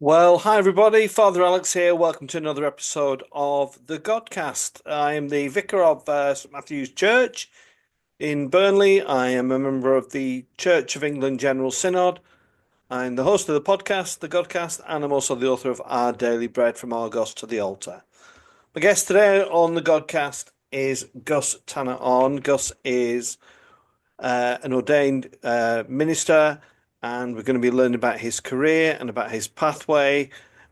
Well, hi everybody, Father Alex here. Welcome to another episode of the Godcast. I am the vicar of St Matthew's Church in Burnley. I am a member of the Church of England General Synod. I'm the host of the podcast, the Godcast, and I'm also the author of Our Daily Bread from Argos to the Altar. My guest today on the Godcast is Gus Tanner On. Gus is an ordained minister, and we're going to be learning about his career and about his pathway.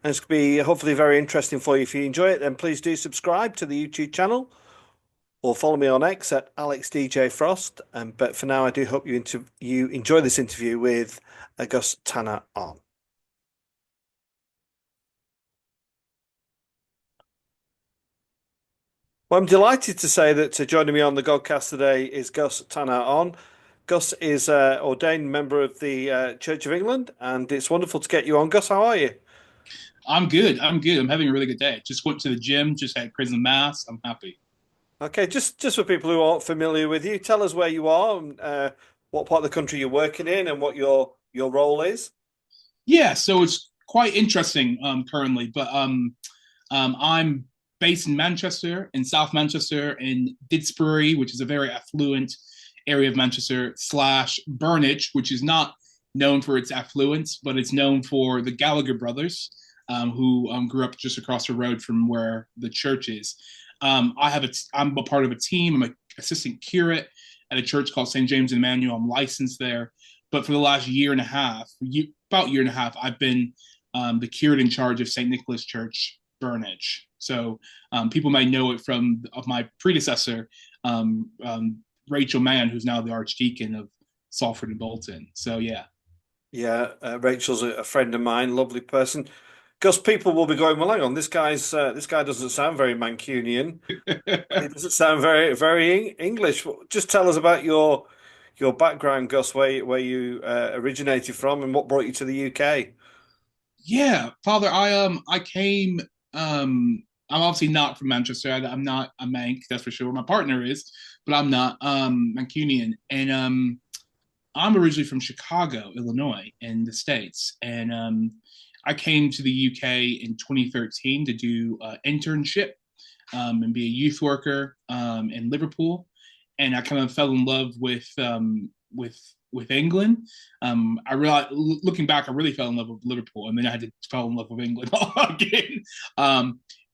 And it's going to be hopefully very interesting for you. If you enjoy it, then please do subscribe to the YouTube channel or follow me on X at AlexDJFrost. But for now, I do hope you enjoy this interview with Gus Tanner On. Well, I'm delighted to say that joining me on the Godcast today is Gus Tanner On. Gus is an ordained member of the Church of England, and it's wonderful to get you on. Gus, how are you? I'm good. I'm good. I'm having a really good day. Just went to the gym, just had prison mass. I'm happy. Okay, just for people who aren't familiar with you, tell us where you are, and, what part of the country you're working in, and what your role is. Yeah, so it's quite interesting currently, but I'm based in Manchester, in South Manchester, in Didsbury, which is a very affluent area of Manchester, slash Burnage, which is not known for its affluence, but it's known for the Gallagher brothers, who grew up just across the road from where the church is. I'm a part of a team. I'm an assistant curate at a church called St. James and Emmanuel. I'm licensed there. But for the last year and a half, about year and a half, I've been the curate in charge of St. Nicholas Church, Burnage. So people might know it from of my predecessor, Rachel Mann, who's now the Archdeacon of Salford and Bolton. So yeah. Yeah, Rachel's a friend of mine, lovely person. Gus, people will be going, well, hang on, this guy doesn't sound very Mancunian. He doesn't sound very English. Just tell us about your background, Gus, where you originated from, and what brought you to the UK. Yeah, Father, I came I'm obviously not from Manchester. I'm not a Manc, that's for sure. My partner is, but I'm not Mancunian. And I'm originally from Chicago, Illinois, in the States. And I came to the UK in 2013 to do an internship and be a youth worker in Liverpool. And I kind of fell in love with England. I realized, looking back, I really fell in love with Liverpool, and then I had to fall in love with England again.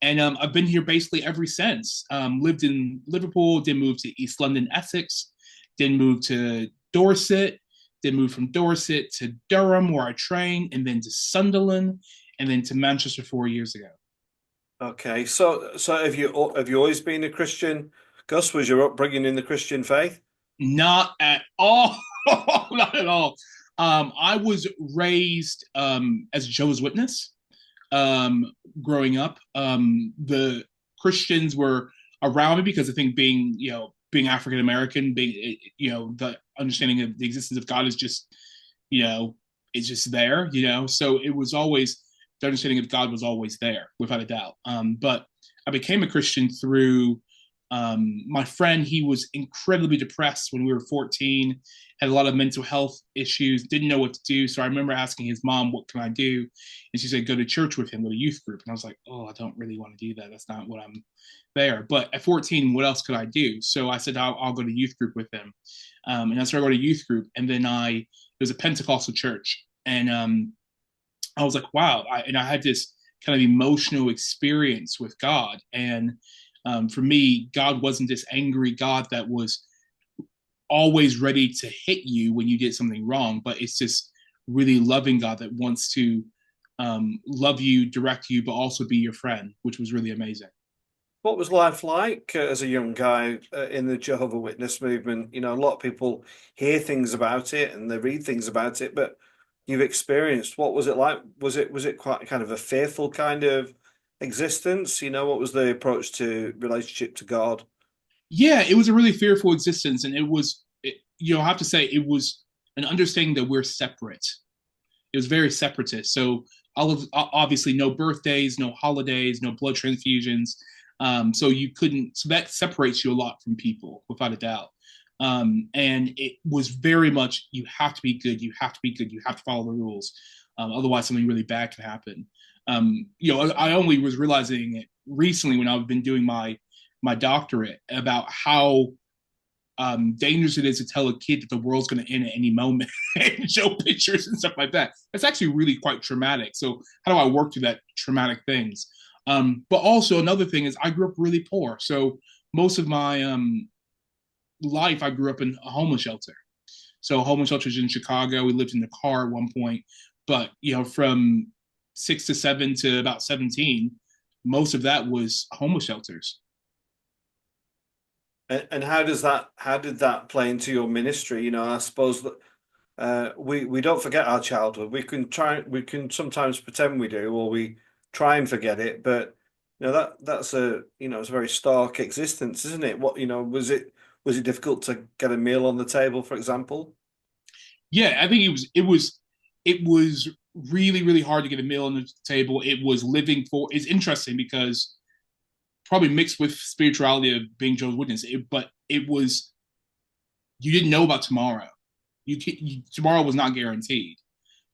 I've been here basically ever since. Lived in Liverpool, then moved to East London, Essex, then moved to Dorset, then moved from Dorset to Durham, where I trained, and then to Sunderland, and then to Manchester 4 years ago. Okay, so have you always been a Christian? Gus, was your upbringing in the Christian faith? Not at all. Not at all. I was raised as a Jehovah's Witness growing up. The Christians were around me because I think being African American, being the understanding of the existence of God is just you know it's just there. So it was always the understanding of God was always there without a doubt. But I became a Christian through my friend. He was incredibly depressed when we were 14, had a lot of mental health issues, didn't know what to do. So I remember asking his mom, what can I do? And she said, go to church with him, go to youth group. And I was like, oh, I don't really want to do that. That's not what I'm there. But at 14, what else could I do? So I said, I'll go to youth group with him. And I started going to youth group. And then it was a Pentecostal church. And I was like, wow. I had this kind of emotional experience with God. And for me, God wasn't this angry God that was always ready to hit you when you did something wrong, but it's this really loving God that wants to love you, direct you, but also be your friend, which was really amazing. What was life like as a young guy in the Jehovah Witness movement? A lot of people hear things about it and they read things about it, but you've experienced. What was it like? Was it quite kind of a fearful kind of existence? What was the approach to relationship to God? Yeah, it was a really fearful existence, and I have to say, it was an understanding that we're separate. It was very separatist. So obviously no birthdays, no holidays, no blood transfusions. So that separates you a lot from people, without a doubt. And it was very much, you have to be good, you have to be good, you have to follow the rules. Otherwise, something really bad can happen. I only was realizing it recently when I've been doing my doctorate about how dangerous it is to tell a kid that the world's going to end at any moment and show pictures and stuff like that. It's actually really quite traumatic. So how do I work through that traumatic things? But also another thing is I grew up really poor. So most of my life, I grew up in a homeless shelter. So homeless shelters in Chicago. We lived in the car at one point, but from 6 to 7 to about 17, most of that was homeless shelters. And how did that play into your ministry? I suppose that we don't forget our childhood. We can sometimes pretend we do, or we try and forget it, but that's it's a very stark existence, isn't it? Was it difficult to get a meal on the table, for example? Yeah, I think it was really really hard to get a meal on the table. It was living for. It's interesting because probably mixed with spirituality of being Joe's Witness, but it was, you didn't know about tomorrow. Tomorrow was not guaranteed,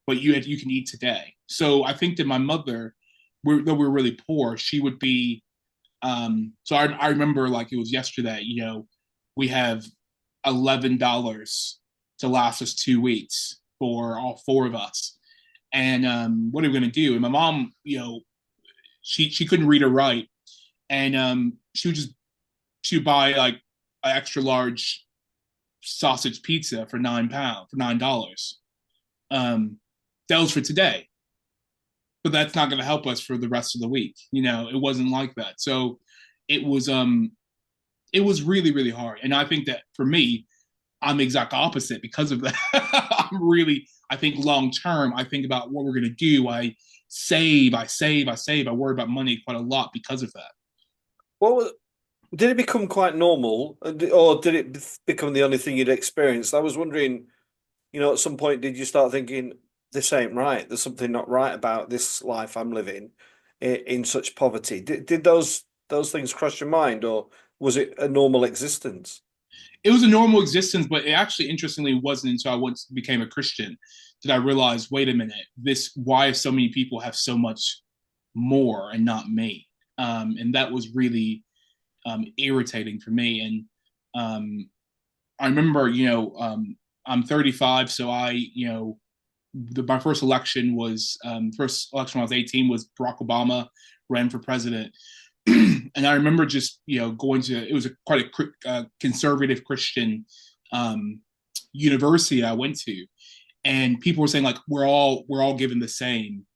but you can eat today. So I think that my mother, though we were really poor, she would be. So I remember like it was yesterday. We have $11 to last us 2 weeks for all four of us. And what are we going to do? And my mom, she couldn't read or write, and she would buy like an extra large sausage pizza for $9. That was for today, but that's not going to help us for the rest of the week. It wasn't like that. So it was it was really really hard, and I think that for me, I'm the exact opposite because of that. I think long term, I think about what we're going to do. I save, I save, I save. I worry about money quite a lot because of that. What was, did it become quite normal, or did it become the only thing you'd experienced? I was wondering, at some point, did you start thinking, this ain't right? There's something not right about this life I'm living in such poverty. Did those things cross your mind, or was it a normal existence? It was a normal existence, but it actually interestingly wasn't until I once became a Christian that I realized, wait a minute, this why so many people have so much more and not me. And that was really irritating for me. And I remember, I'm 35, so my first election when I was 18 was Barack Obama ran for president. And I remember just going to, it was quite a conservative Christian university I went to, and people were saying like we're all given the same,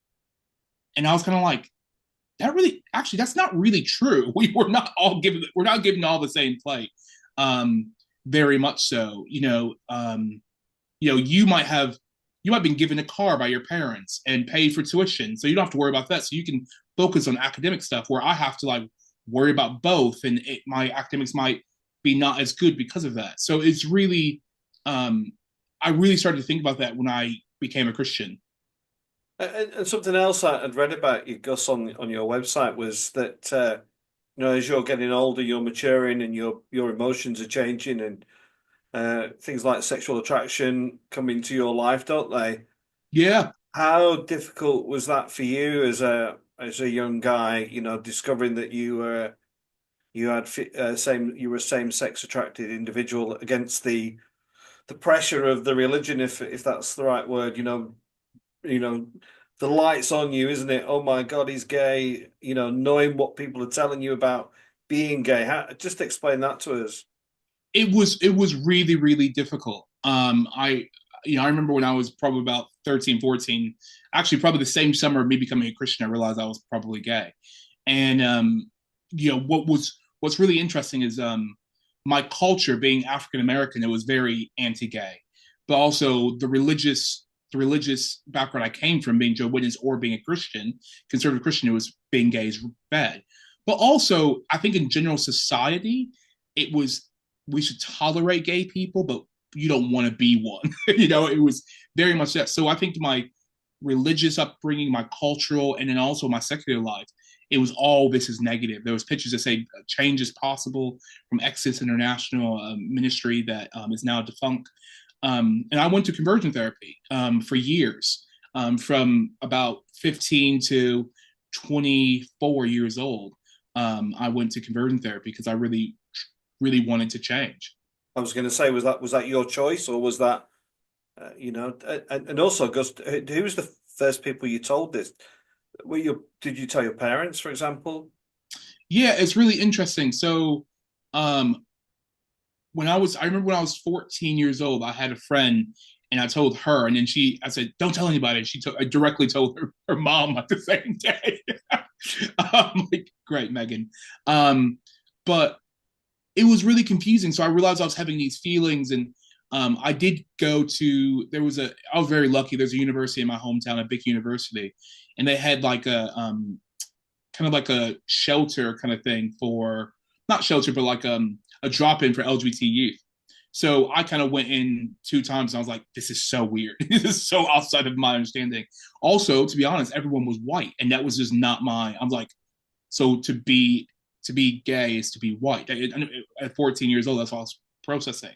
and I was kind of like, that really actually that's not really true. We're not given all the same plate. Very much so. You might have been given a car by your parents and paid for tuition, so you don't have to worry about that. So you can focus on academic stuff, where I have to like worry about both, and my academics might be not as good because of that. So it's really, I really started to think about that when I became a Christian. And something else I'd read about you, Gus, on your website was that as you're getting older, you're maturing, and your emotions are changing, and things like sexual attraction come into your life, don't they? Yeah, How difficult was that for you as a young guy? Discovering that you were a same sex attracted individual against the pressure of the religion, if that's the right word. You know, the light's on you, isn't it? Oh my God, he's gay. Knowing what people are telling you about being gay. Just explain that to us. it was really really difficult. I remember when I was probably about 13, 14, actually probably the same summer of me becoming a Christian, I realized I was probably gay. And what's really interesting is my culture being African American, it was very anti-gay, but also the religious background I came from, being Jehovah's Witness or being a Christian, conservative Christian, it was being gay is bad. But also, I think in general society, it was, we should tolerate gay people, but you don't want to be one. It was very much that. So I think my religious upbringing, my cultural, and then also my secular life, it was all this is negative. There was pictures that say change is possible from Exodus International ministry that is now defunct. And I went to conversion therapy for years, from about 15 to 24 years old. I went to conversion therapy because I really, really wanted to change. I was going to say, was that your choice, or was that and also, Gus, who was the first people you told this? Did you tell your parents, for example? Yeah, it's really interesting. So, um, I remember when I was 14 years old, I had a friend and I told her, and then I said, don't tell anybody. I directly told her mom at the same day. I'm like, great, Megan. But it was really confusing. So I realized I was having these feelings, and I did go to, I was very lucky. There's a university in my hometown, a big university, and they had like kind of like a shelter kind of thing for, not shelter, but like a drop in for LGBT youth. So I kind of went in 2 times and I was like, this is so weird. This is so outside of my understanding. Also, to be honest, everyone was white, and that was just not I'm like, so to be gay is to be white. At 14 years old, that's all I was processing.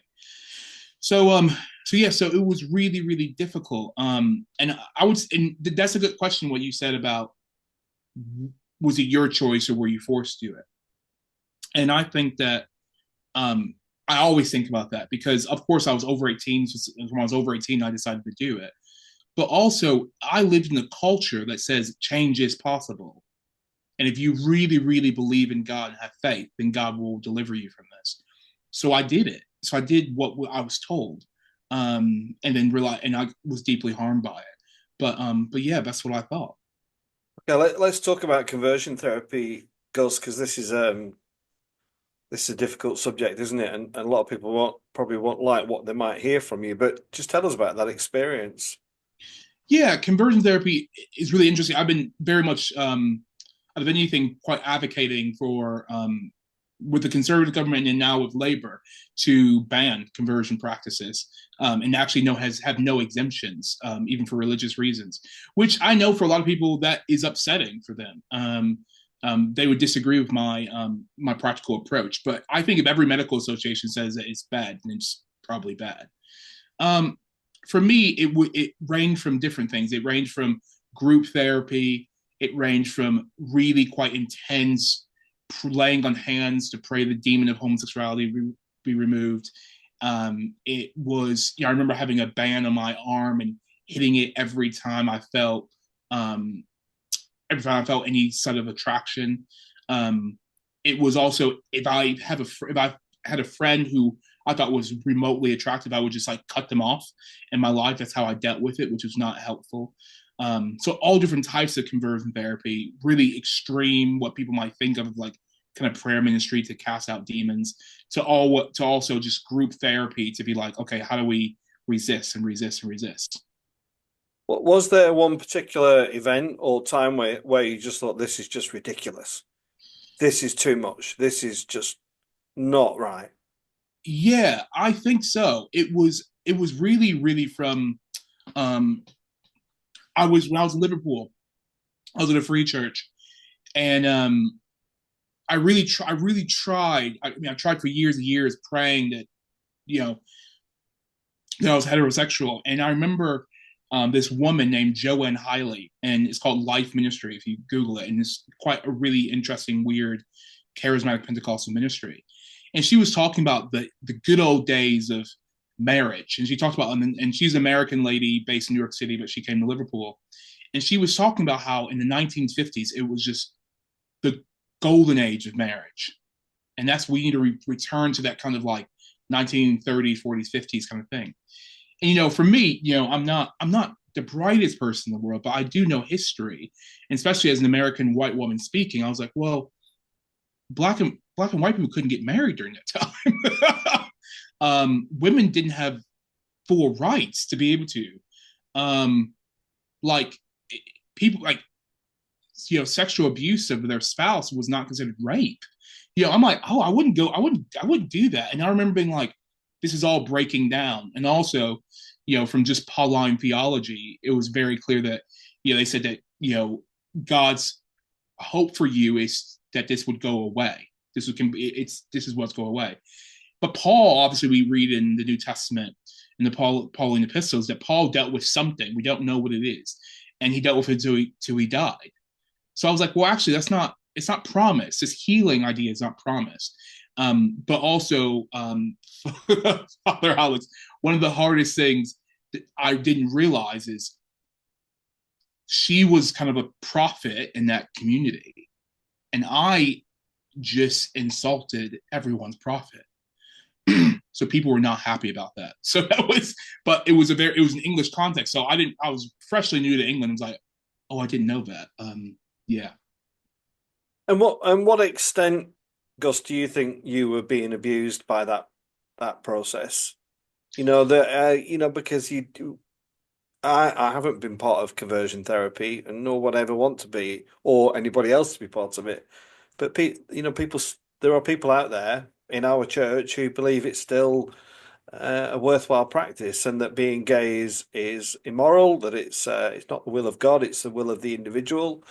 So so it was really, really difficult. And that's a good question, what you said about, was it your choice or were you forced to do it? And I think that I always think about that because, of course, I was over 18. So when I was over 18, I decided to do it. But also, I lived in a culture that says change is possible. And if you really, really believe in God and have faith, then God will deliver you from this. So I did it. So I did what I was told, and then realized, and I was deeply harmed by it. But yeah, that's what I thought. Okay, let's talk about conversion therapy, Gus, because this is a difficult subject, isn't it? And a lot of people probably won't like what they might hear from you, but just tell us about that experience. Yeah, conversion therapy is really interesting. I've been very much, out of anything, quite advocating for, with the conservative government and now with Labor, to ban conversion practices, and actually have no exemptions, even for religious reasons, which I know for a lot of people that is upsetting for them. They would disagree with my practical approach, but I think if every medical association says that it's bad, then it's probably bad. Um, for me, it ranged from different things. It ranged from group therapy. It ranged from really quite intense laying on hands to pray the demon of homosexuality be removed. It was, I remember having a band on my arm and hitting it um, every time I felt any sort of attraction. It was also, if I had a friend who I thought was remotely attractive, I would just like cut them off in my life. That's how I dealt with it, which was not helpful. So all different types of conversion therapy, really extreme, what people might think of like kind of prayer ministry to cast out demons, to also just group therapy to be like, okay, how do we resist and resist and resist? Was there one particular event or time where you just thought this is just ridiculous? This is too much. This is just not right. Yeah, I think so. It was really, really from, um when I was in Liverpool, I was in a free church, and I really tried. I mean, I tried for years and years praying that, you know that I was heterosexual. And I remember, this woman named Joanne Hiley, and it's called Life Ministry if you Google it, and it's quite a really interesting, weird, charismatic Pentecostal ministry. And she was talking about the good old days of marriage, and she talked about, and she's an American lady based in New York City, but she came to Liverpool, and she was talking about how in the 1950s it was just the golden age of marriage, and that's, we need to return to that kind of like 1930s, 40s, 50s kind of thing. And for me, I'm not the brightest person in the world, but I do know history, and especially as an American white woman speaking, I was like, well, black and white people couldn't get married during that time. Women didn't have full rights to be able to, um, like, people, like, sexual abuse of their spouse was not considered rape. I'm like, oh, I wouldn't do that. And I remember being like, this is all breaking down. And also, from just Pauline theology, it was very clear that, they said that, God's hope for you is that this would go away. This is what's going away. But Paul, obviously, we read in the New Testament in the Pauline epistles that Paul dealt with something. We don't know what it is, and he dealt with it till he died. So I was like, well, actually, that's not. It's not promised. This healing idea is not promised. But also, Father Alex, one of the hardest things that I didn't realize is she was kind of a prophet in that community, and I just insulted everyone's prophet. So people were not happy about that. So that was, but it was an English context. So I was freshly new to England. I was like, oh, I didn't know that. Yeah. And what extent, Gus, do you think you were being abused by that process? Because you do. I haven't been part of conversion therapy, and nor would I ever want to be, or anybody else to be part of it. But people, there are people out there in our church who believe it's still a worthwhile practice, and that being gay is immoral, that it's not the will of God, it's the will of the individual.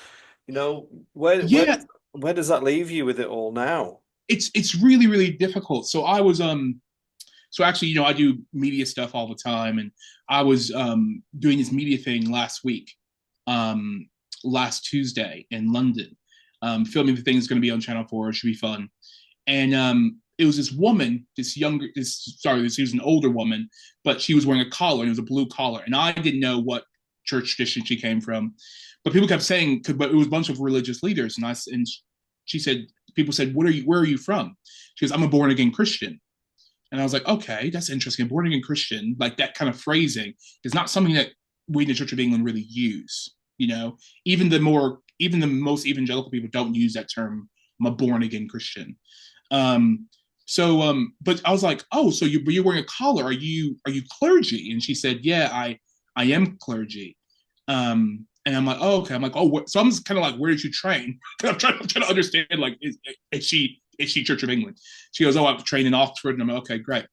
You know, Yeah, where does that leave you with it all now? it's really really difficult. So I was so actually, I do media stuff all the time, and I was doing this media thing last week, um, last Tuesday in London, filming the thing that's going to be on Channel 4. It should be fun. And it was this woman, she was an older woman, but she was wearing a collar, and it was a blue collar. And I didn't know what church tradition she came from, but people kept saying, but it was a bunch of religious leaders. And she said, people said, where are you from? She goes, I'm a born again Christian. And I was like, okay, that's interesting. Born again Christian, like that kind of phrasing is not something that we in the Church of England really use. Even the most evangelical people don't use that term. I'm a born again Christian. Um, but I was like, oh, so you're wearing a collar. Are you clergy? And she said, yeah, I am clergy. And I'm like, oh, okay. I'm like, oh, what? So I'm just kind of like, where did you train? I'm trying to understand, like, is she Church of England? She goes, oh, I've trained in Oxford. And I'm like, okay, great.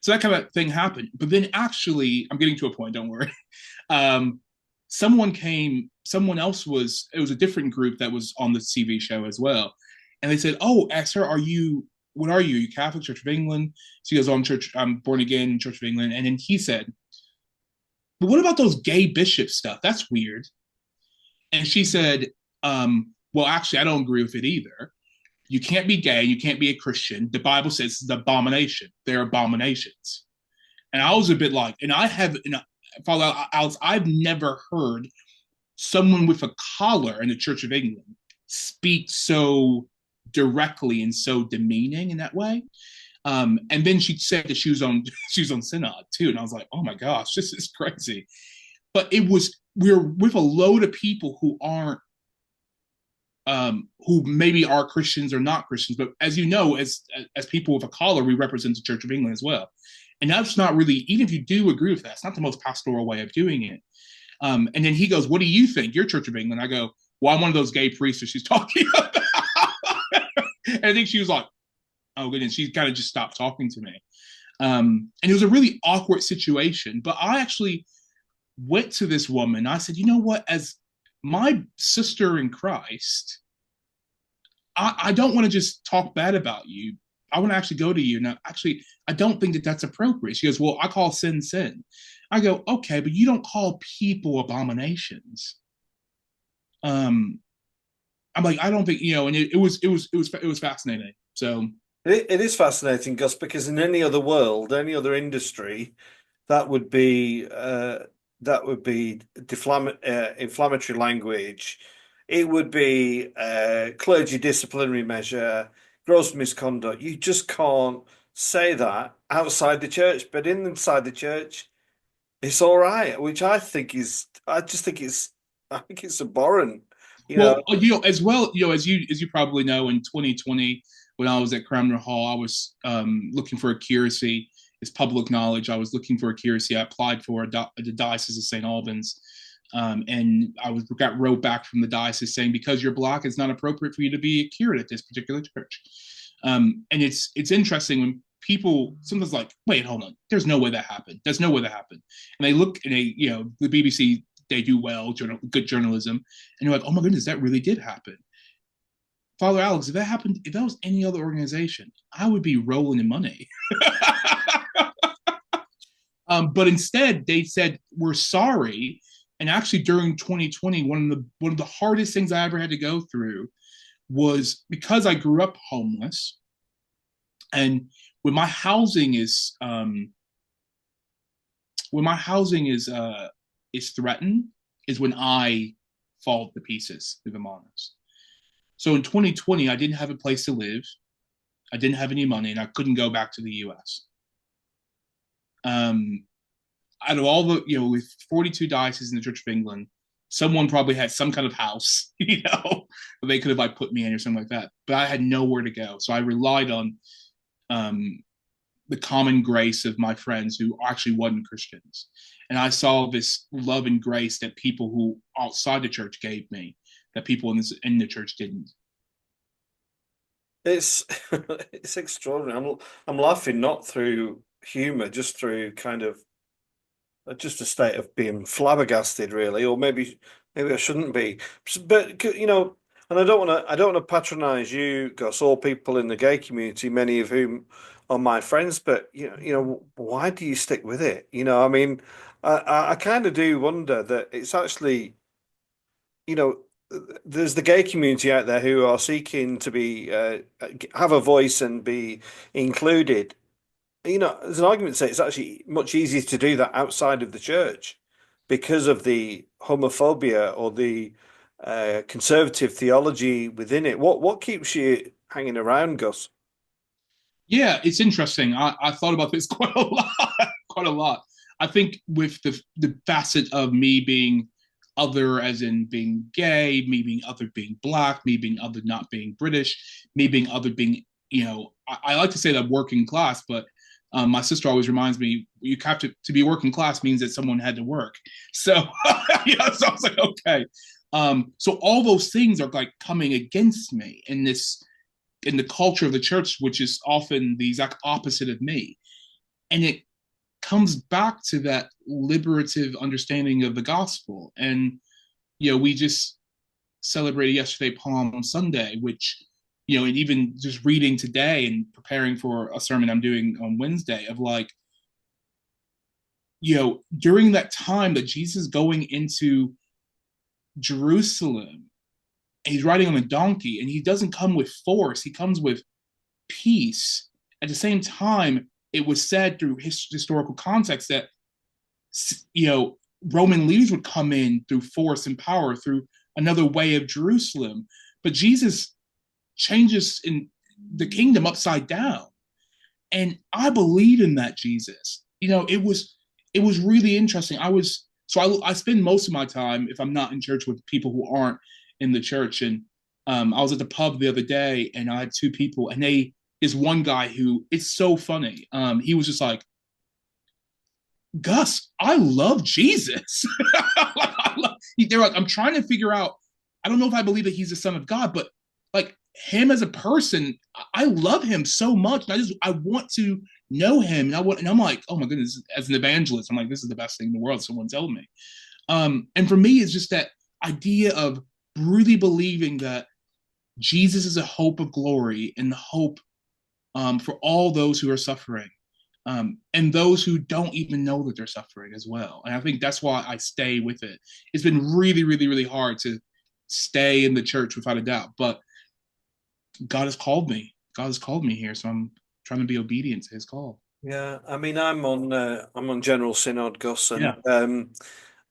So that kind of thing happened. But then actually, I'm getting to a point, don't worry. Um, someone else it was a different group that was on the TV show as well. And they said, oh, ask her, what are you? Are you Catholic, Church of England? She goes, oh, I'm born again, Church of England. And then he said, but what about those gay bishop stuff? That's weird. And she said, well, actually, I don't agree with it either. You can't be gay. You can't be a Christian. The Bible says it's an abomination. They're abominations. And I was a bit like, and I have, Father Alex, I've never heard someone with a collar in the Church of England speak so directly and so demeaning in that way. And then she said that she was on she was on synod too, and I was like, oh my gosh, this is crazy. But we're with a load of people who maybe are Christians or not Christians, but as you know, as people with a collar, we represent the Church of England as well. And that's not really, even if you do agree with that, it's not the most pastoral way of doing it. And then he goes, what do you think? Your Church of England? I go, well, I'm one of those gay priests that she's talking about. And I think she was like, oh, good. And she kind of just stopped talking to me. And it was a really awkward situation. But I actually went to this woman. I said, you know what? As my sister in Christ, I don't want to just talk bad about you. I want to actually go to you. Now, actually, I don't think that that's appropriate. She goes, well, I call sin sin. I go, okay, but you don't call people abominations. Um, I'm like, I don't think, and it was fascinating. So It is fascinating, Gus, because in any other world, any other industry, that would be inflammatory language. It would be clergy disciplinary measure, gross misconduct. You just can't say that outside the church, but inside the church, it's all right. Which I think it's abhorrent. You know, well, as well, as you probably know, in 2020, when I was at Cranmer Hall, I was looking for a curacy. It's public knowledge. I was looking for a curacy. I applied for the Diocese of St. Albans, and got wrote back from the diocese saying, because you're Black, it's not appropriate for you to be a curate at this particular church. And it's interesting when people sometimes like, wait, hold on, there's no way that happened. There's no way that happened. And they look, and the BBC they do well, good journalism, and you're like, oh my goodness, that really did happen. Father Alex, if that happened, if that was any other organization, I would be rolling in money. But instead, they said we're sorry. And actually, during 2020, one of the hardest things I ever had to go through was because I grew up homeless, and when my housing is when my housing is threatened, is when I fall to pieces. If I'm honest. So in 2020, I didn't have a place to live. I didn't have any money, and I couldn't go back to the U.S. Um, Out of all the, with 42 dioceses in the Church of England, someone probably had some kind of house, they could have like put me in or something like that. But I had nowhere to go, so I relied on um, the common grace of my friends who actually wasn't Christians, and I saw this love and grace that people who outside the church gave me that people in the church didn't. It's it's extraordinary. I'm laughing not through humor, just through kind of just a state of being flabbergasted, really, or maybe I shouldn't be. But and I don't want to patronize you, Gus, or people in the gay community, many of whom are my friends. But why do you stick with it? I mean, I kind of do wonder that it's actually, you know, there's the gay community out there who are seeking to be have a voice and be included. There's an argument to say it's actually much easier to do that outside of the church because of the homophobia or the conservative theology within it. What keeps you hanging around, Gus? Yeah, it's interesting. I thought about this quite a lot, quite a lot. I think with the facet of me being other, as in being gay, me being other being black, me being other not being British, me being other being, I like to say that working class, but my sister always reminds me, you have to be working class means that someone had to work. So, so I was like, okay. So all those things are like coming against me in the culture of the church, which is often the exact opposite of me. And it comes back to that liberative understanding of the gospel. And, we just celebrated yesterday Palm Sunday, which, and even just reading today and preparing for a sermon I'm doing on Wednesday of like, during that time that Jesus is going into Jerusalem, he's riding on a donkey and he doesn't come with force, he comes with peace. At the same time, it was said through historical context that Roman leaders would come in through force and power through another way of Jerusalem, but Jesus changes in the kingdom upside down, and I believe in that Jesus. It was really interesting. I spend most of my time, if I'm not in church, with people who aren't in the church, and I was at the pub the other day, and I had two people, and they is one guy who it's so funny. He was just like, Gus, I love Jesus. They're like, I'm trying to figure out. I don't know if I believe that he's the son of God, but like him as a person, I love him so much. And I want to know him, and I'm like, oh my goodness, as an evangelist, I'm like, this is the best thing in the world. Someone telling me. And for me, it's just that idea of really believing that Jesus is a hope of glory and the hope for all those who are suffering, and those who don't even know that they're suffering as well. And I think that's why I stay with it. It's been really, really, really hard to stay in the church without a doubt, but God has called me. God has called me here, so I'm trying to be obedient to His call. Yeah, I mean, I'm on General Synod, Gus, and Yeah.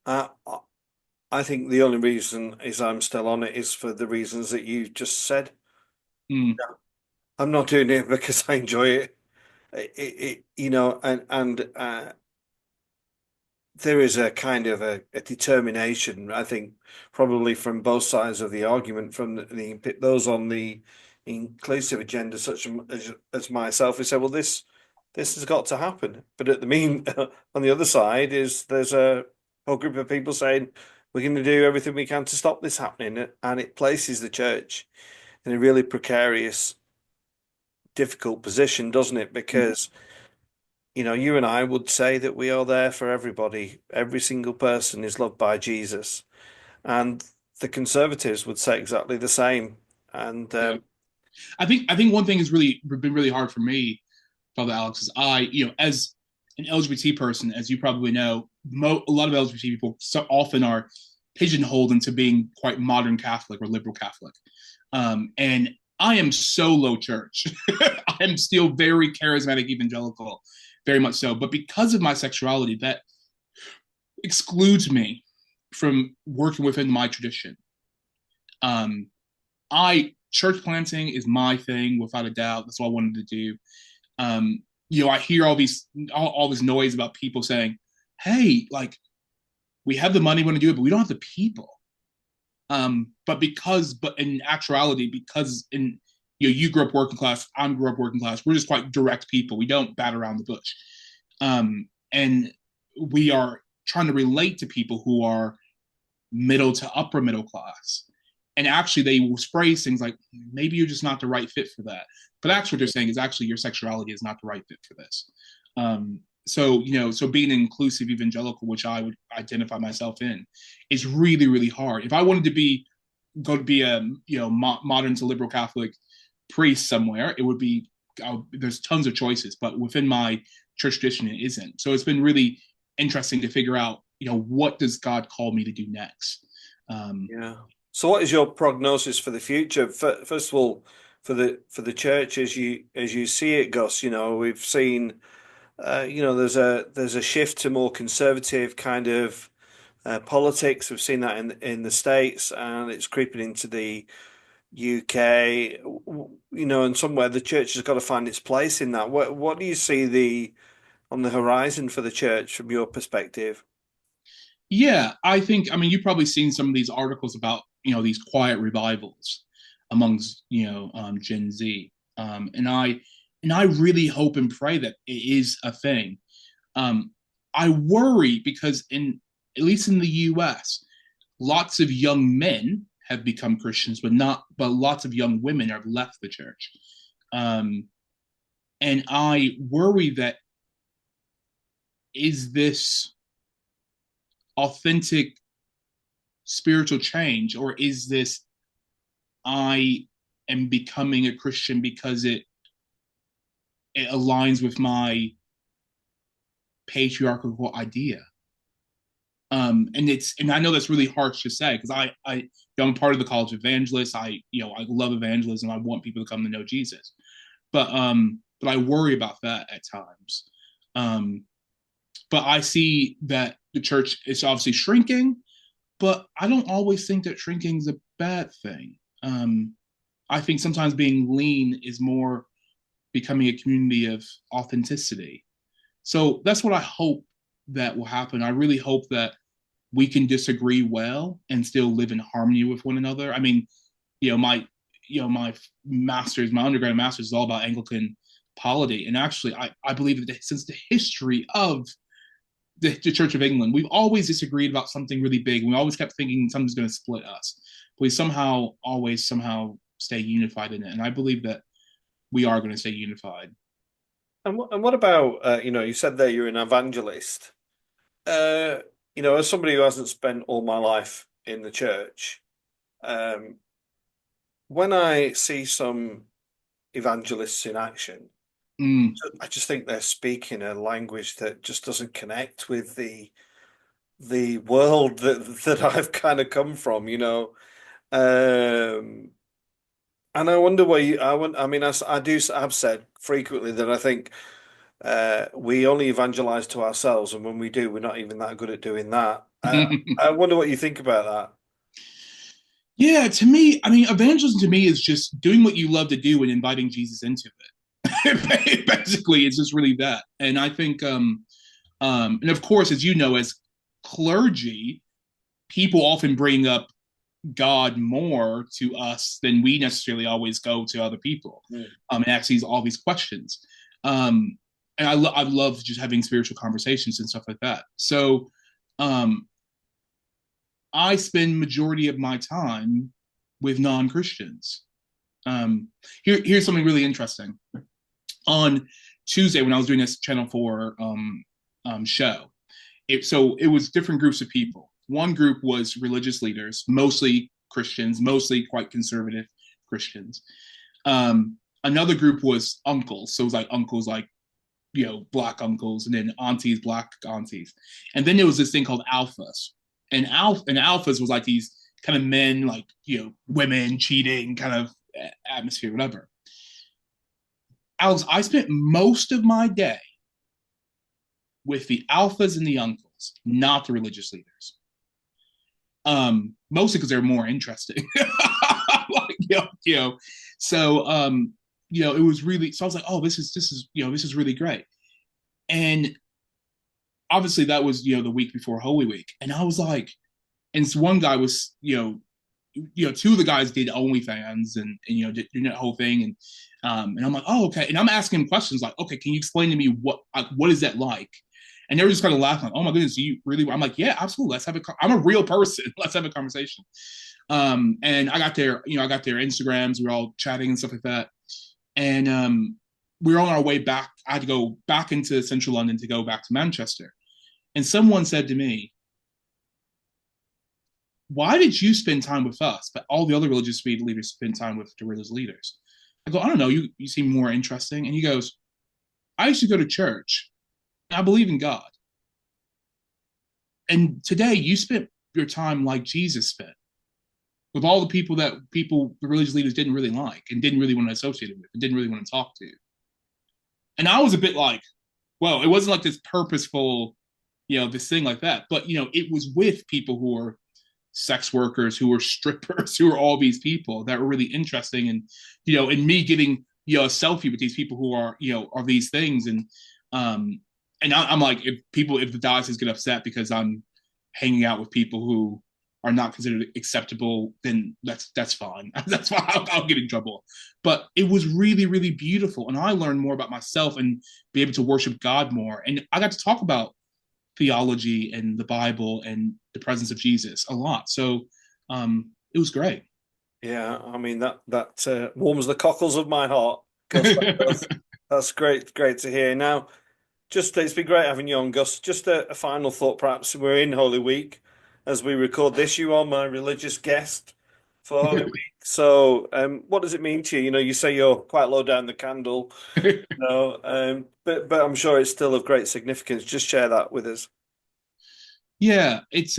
I I think the only reason is I'm still on it is for the reasons that you just said. Mm. I'm not doing it because I enjoy it. And there is a kind of a determination, I think, probably from both sides of the argument, from those on the inclusive agenda, such as myself, who say, well, this has got to happen. But at the mean on the other side is there's a whole group of people saying we're going to do everything we can to stop this happening, and it places the church in a really precarious, difficult position, doesn't it? Mm. Because you and I would say that we are there for everybody. Every single person is loved by Jesus, and the conservatives would say exactly the same. And Yeah. I think one thing has really been really hard for me, Father Alex, is as an LGBT person, as you probably know, a lot of LGBT people so often are pigeonholed into being quite modern Catholic or liberal Catholic. And I am so low church. I am still very charismatic evangelical, very much so. But because of my sexuality, that excludes me from working within my tradition. Um, I church planting is my thing without a doubt. That's what I wanted to do. I hear all this noise about people saying, "Hey, like we have the money, we want to do it, but we don't have the people." But in actuality, because you grew up working class, I grew up working class. We're just quite direct people. We don't bat around the bush, and we are trying to relate to people who are middle to upper middle class. And actually, they will phrase things like, maybe you're just not the right fit for that. But actually, what they're saying is actually your sexuality is not the right fit for this. So being an inclusive evangelical, which I would identify myself in, is really, really hard. If I wanted to go to be a modern to liberal Catholic priest somewhere, it would be there's tons of choices, but within my church tradition, it isn't. So it's been really interesting to figure out, what does God call me to do next? Um, yeah. So, what is your prognosis for the future? First of all, for the church as you see it, Gus. We've seen, there's a shift to more conservative kind of politics. We've seen that in the States, and it's creeping into the UK. And somewhere the church has got to find its place in that. What do you see on the horizon for the church from your perspective? Yeah, I mean, you've probably seen some of these articles about, these quiet revivals amongst, Gen Z. And I really hope and pray that it is a thing. Um, I worry because at least in the US, lots of young men have become Christians, but lots of young women have left the church. Um, and I worry that, is this authentic spiritual change, or is this, I am becoming a Christian because it aligns with my patriarchal idea? And I know that's really harsh to say, because I'm a part of the College of Evangelists. I love evangelism. I want people to come to know Jesus, but I worry about that at times. Um, but I see that the church is obviously shrinking, but I don't always think that shrinking is a bad thing. I think sometimes being lean is more becoming a community of authenticity. So that's what I hope that will happen. I really hope that we can disagree well and still live in harmony with one another. I mean, my my undergrad master's is all about Anglican polity, and actually, I believe that since the history of the Church of England, we've always disagreed about something really big. We always kept thinking something's going to split us. But we somehow stay unified in it, and I believe that we are going to stay unified. And what about, you said there you're an evangelist. Uh, as somebody who hasn't spent all my life in the church, um, when I see some evangelists in action, Mm. I just think they're speaking a language that just doesn't connect with the world that I've kind of come from. Um, and I wonder why I mean, I've said frequently that I think we only evangelize to ourselves, and when we do, we're not even that good at doing that. I wonder what you think about that. Yeah, to me, I mean, evangelism to me is just doing what you love to do and inviting Jesus into it. Basically, it's just really that. And I think, and of course, as you know, as clergy, people often bring up God more to us than we necessarily always go to other people, Mm. and ask all these questions. And I love just having spiritual conversations and stuff like that. So, um, I spend majority of my time with non Christians. Here's something really interesting. On Tuesday when I was doing this Channel 4 show. So it was different groups of people. One group was religious leaders, mostly Christians, mostly quite conservative Christians. Another group was uncles. So it was like uncles, like, black uncles, and then aunties, black aunties. And then there was this thing called alphas. And alphas was like these kind of men, like, women cheating kind of atmosphere, whatever. Alex, I spent most of my day with the alphas and the uncles, not the religious leaders. Mostly because they're more interesting. Like, So it was really, so I was like, oh, this is really great. And obviously that was, the week before Holy Week. And I was like, and this one guy was, two of the guys did OnlyFans and doing that whole thing. And I'm like, oh, okay. And I'm asking him questions like, okay, can you explain to me what is that like? And they were just kind of laughing, like, oh my goodness, do you really? I'm like, yeah, absolutely. I'm a real person. Let's have a conversation. And I got their Instagrams. We were all chatting and stuff like that. And we were on our way back. I had to go back into central London to go back to Manchester. And someone said to me, why did you spend time with us, but all the other religious leaders spend time with the religious leaders? I go, I don't know. You seem more interesting. And he goes, I used to go to church. I believe in God. And today you spent your time like Jesus spent, with all the the religious leaders didn't really like and didn't really want to associate with and didn't really want to talk to. And I was a bit like, well, it wasn't like this purposeful, this thing like that. But, it was with people who were sex workers, who were strippers, who were all these people that were really interesting. And me getting, a selfie with these people who are these things. And I'm like, if the diocese get upset because I'm hanging out with people who are not considered acceptable, then that's fine. That's fine. I'll get in trouble. But it was really, really beautiful, and I learned more about myself and be able to worship God more. And I got to talk about theology and the Bible and the presence of Jesus a lot. So it was great. Yeah, I mean that warms the cockles of my heart. Gus, that's great to hear. Now, just it's been great having you on, Gus. Just a final thought, perhaps. We're in Holy Week as we record this. You are my religious guest for Holy Week. So, what does it mean to you? You say you're quite low down the candle, but I'm sure it's still of great significance. Just share that with us. Yeah, it's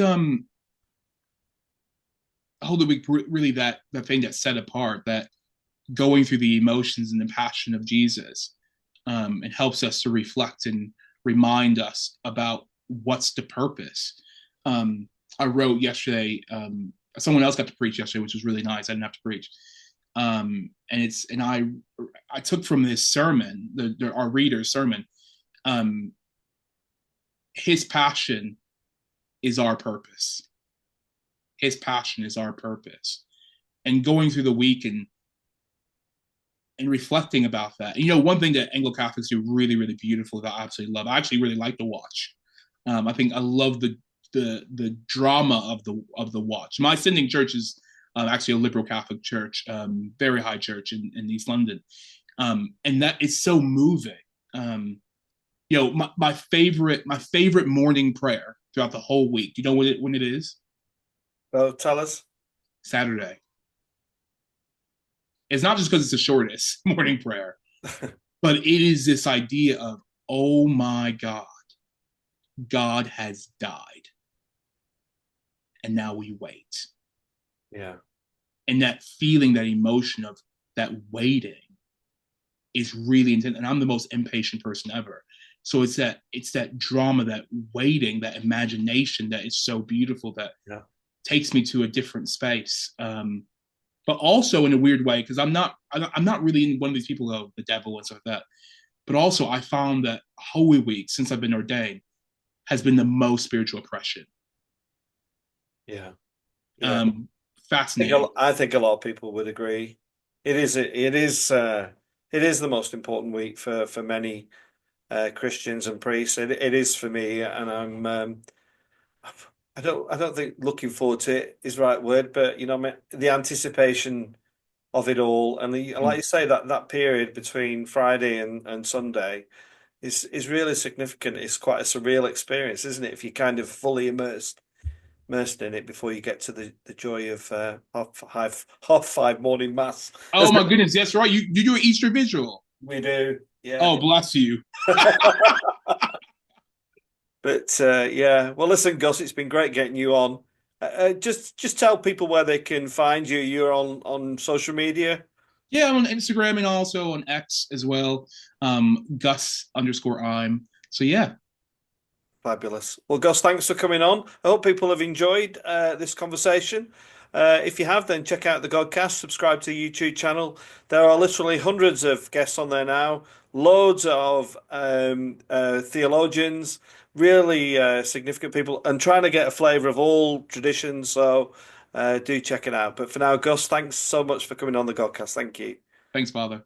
Holy Week really that thing that set apart, that going through the emotions and the passion of Jesus. It helps us to reflect and remind us about what's the purpose. I wrote yesterday. Someone else got to preach yesterday, which was really nice. I didn't have to preach. And I took from this sermon, our reader's sermon. His passion is our purpose. His passion is our purpose. And going through the week and reflecting about that. One thing that Anglo Catholics do really, really beautiful that I absolutely love. I actually really like to watch. I think I love the drama of the watch. My sending church is actually a liberal Catholic church, very high church in East London, and that is so moving. My favorite morning prayer throughout the whole week. You know when it is? Oh, tell us. Saturday. It's not just because it's the shortest morning prayer, but it is this idea of, oh my God, God has died. And now we wait. Yeah. And that feeling, that emotion of that waiting is really intense. And I'm the most impatient person ever. So it's that drama, that waiting, that imagination that is so beautiful that takes me to a different space. But also in a weird way, because I'm not really one of these people who go the devil and stuff like that. But also I found that Holy Week, since I've been ordained, has been the most spiritual oppression. Yeah. Yeah. Fascinating. I think a lot of people would agree. It is the most important week for many Christians and priests. It is for me, and I don't think looking forward to it is the right word, but the anticipation of it all. And like Mm. you say, that period between Friday and Sunday is really significant. It's quite a surreal experience, isn't it? If you're kind of fully immersed in it before you get to the joy of half five morning mass, Oh as my goodness, that's right. You do an Easter visual. we do. Yeah. Oh, bless you. But yeah, well, listen, Gus, it's been great getting you on. Just tell people where they can find you. You're on social media. Yeah, I'm on Instagram and also on X as well. Gus underscore I'm. So yeah, Fabulous. Well, Gus, thanks for coming on. I hope people have enjoyed this conversation. If you have, then check out the Godcast, subscribe to the YouTube channel. There are literally hundreds of guests on there now, loads of theologians, really significant people, and trying to get a flavour of all traditions. So do check it out. But for now, Gus, thanks so much for coming on the Godcast. Thank you. thanks, Father.